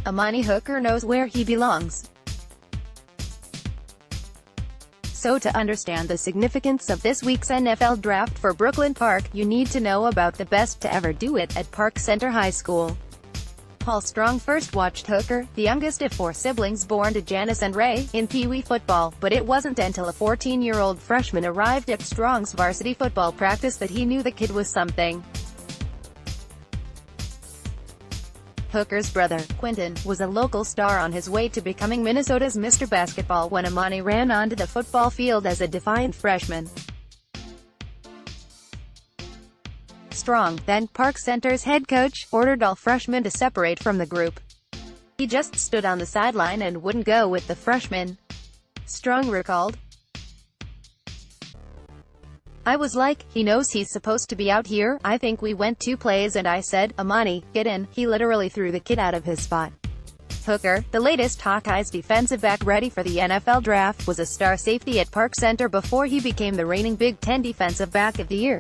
Amani Hooker knows where he belongs. So to understand the significance of this week's NFL draft for Brooklyn Park, you need to know about the best to ever do it at Park Center High School. Paul Strong first watched Hooker, the youngest of 4 siblings born to Janice and Ray, in peewee football, but it wasn't until a 14-year-old freshman arrived at Strong's varsity football practice that he knew the kid was something. Hooker's brother, Quinton, was a local star on his way to becoming Minnesota's Mr. Basketball when Amani ran onto the football field as a defiant freshman. Strong, then Park Center's head coach, ordered all freshmen to separate from the group. He just stood on the sideline and wouldn't go with the freshmen. Strong recalled, "I was like, he knows he's supposed to be out here. I think we went 2 plays and I said, Amani, get in." He literally threw the kid out of his spot. Hooker, the latest Hawkeyes defensive back ready for the NFL draft, was a star safety at Park Center before he became the reigning Big Ten Defensive Back of the Year.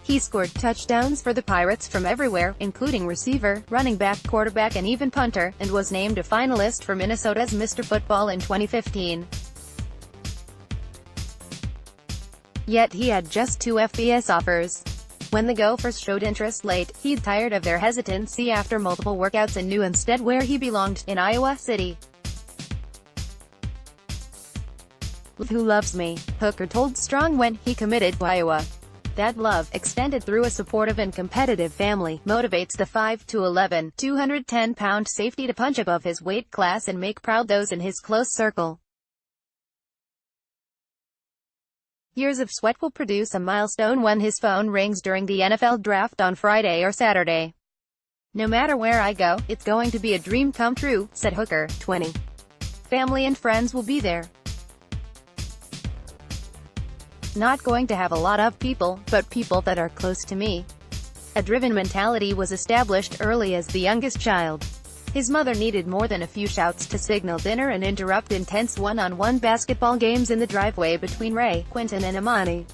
He scored touchdowns for the Pirates from everywhere, including receiver, running back, quarterback and even punter, and was named a finalist for Minnesota's Mr. Football in 2015. Yet he had just 2 FBS offers. When the Gophers showed interest late, he'd tired of their hesitancy after multiple workouts and knew instead where he belonged, in Iowa City. "Who loves me?" Hooker told Strong when he committed to Iowa. "That love, extended through a supportive and competitive family, motivates the 5'11", 210-pound safety to punch above his weight class and make proud those in his close circle. Years of sweat will produce a milestone when his phone rings during the NFL draft on Friday or Saturday. No matter where I go, it's going to be a dream come true," said Hooker, 20. "Family and friends will be there. Not going to have a lot of people, but people that are close to me." A driven mentality was established early as the youngest child. His mother needed more than a few shouts to signal dinner and interrupt intense one-on-one basketball games in the driveway between Ray, Quinton and Amani.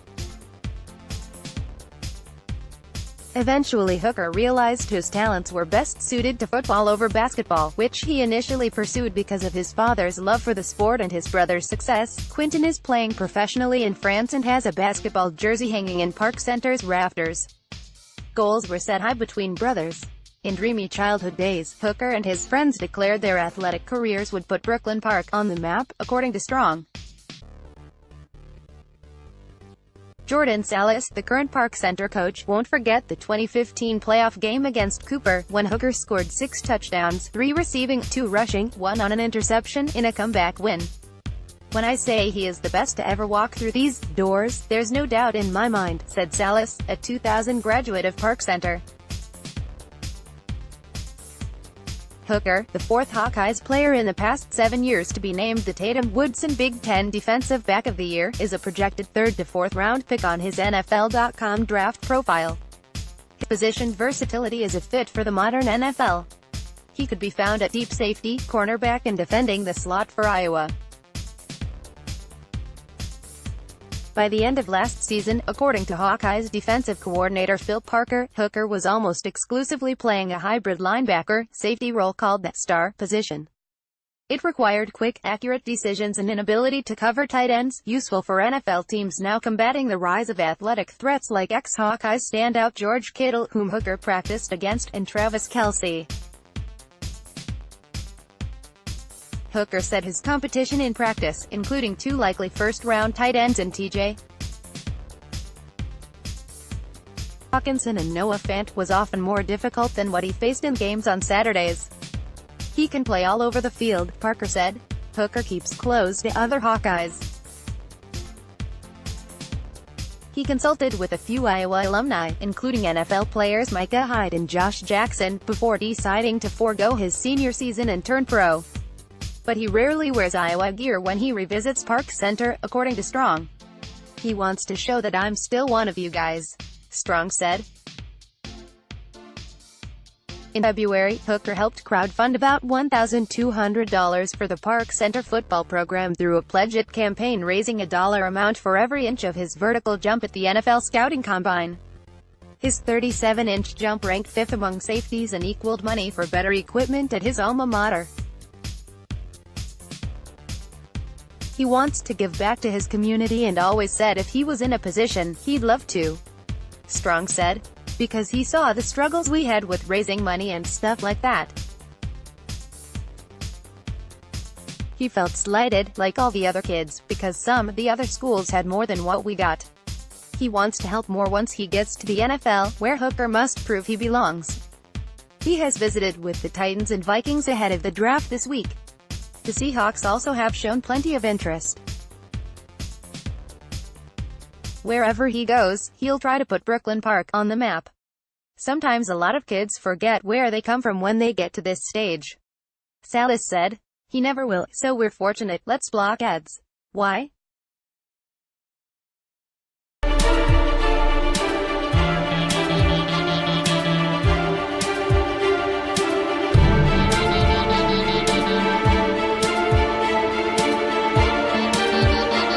Eventually Hooker realized his talents were best suited to football over basketball, which he initially pursued because of his father's love for the sport and his brother's success. Quinton is playing professionally in France and has a basketball jersey hanging in Park Center's rafters. Goals were set high between brothers. In dreamy childhood days, Hooker and his friends declared their athletic careers would put Brooklyn Park on the map, according to Strong. Jordan Salas, the current Park Center coach, won't forget the 2015 playoff game against Cooper, when Hooker scored 6 touchdowns, 3 receiving, 2 rushing, 1 on an interception, in a comeback win. "When I say he is the best to ever walk through these doors, there's no doubt in my mind," said Salas, a 2000 graduate of Park Center. Hooker, the 4th Hawkeyes player in the past 7 years to be named the Tatum-Woodson Big Ten Defensive Back of the Year, is a projected 3rd to 4th round pick on his NFL.com draft profile. His position versatility is a fit for the modern NFL. He could be found at deep safety, cornerback and defending the slot for Iowa. By the end of last season, according to Hawkeyes defensive coordinator Phil Parker, Hooker was almost exclusively playing a hybrid linebacker, safety role called the star position. It required quick, accurate decisions and an ability to cover tight ends, useful for NFL teams now combating the rise of athletic threats like ex-Hawkeyes standout George Kittle, whom Hooker practiced against, and Travis Kelce. Hooker said his competition in practice, including 2 likely first-round tight ends and T.J. Hawkinson and Noah Fant, was often more difficult than what he faced in games on Saturdays. "He can play all over the field," Parker said. Hooker keeps close to other Hawkeyes. He consulted with a few Iowa alumni, including NFL players Micah Hyde and Josh Jackson, before deciding to forego his senior season and turn pro. But he rarely wears Iowa gear when he revisits Park Center, according to Strong. "He wants to show that I'm still one of you guys," Strong said. In February, Hooker helped crowdfund about $1,200 for the Park Center football program through a Pledge It campaign, raising a dollar amount for every inch of his vertical jump at the NFL Scouting Combine. His 37-inch jump ranked 5th among safeties and equaled money for better equipment at his alma mater. He wants to give back to his community and always said if he was in a position, he'd love to. Strong said, because he saw the struggles we had with raising money and stuff like that. He felt slighted, like all the other kids, because some of the other schools had more than what we got. He wants to help more once he gets to the NFL, where Hooker must prove he belongs. He has visited with the Titans and Vikings ahead of the draft this week. The Seahawks also have shown plenty of interest. Wherever he goes, he'll try to put Brooklyn Park on the map. Sometimes a lot of kids forget where they come from when they get to this stage. Salas said, he never will, so we're fortunate. Let's block ads. Why?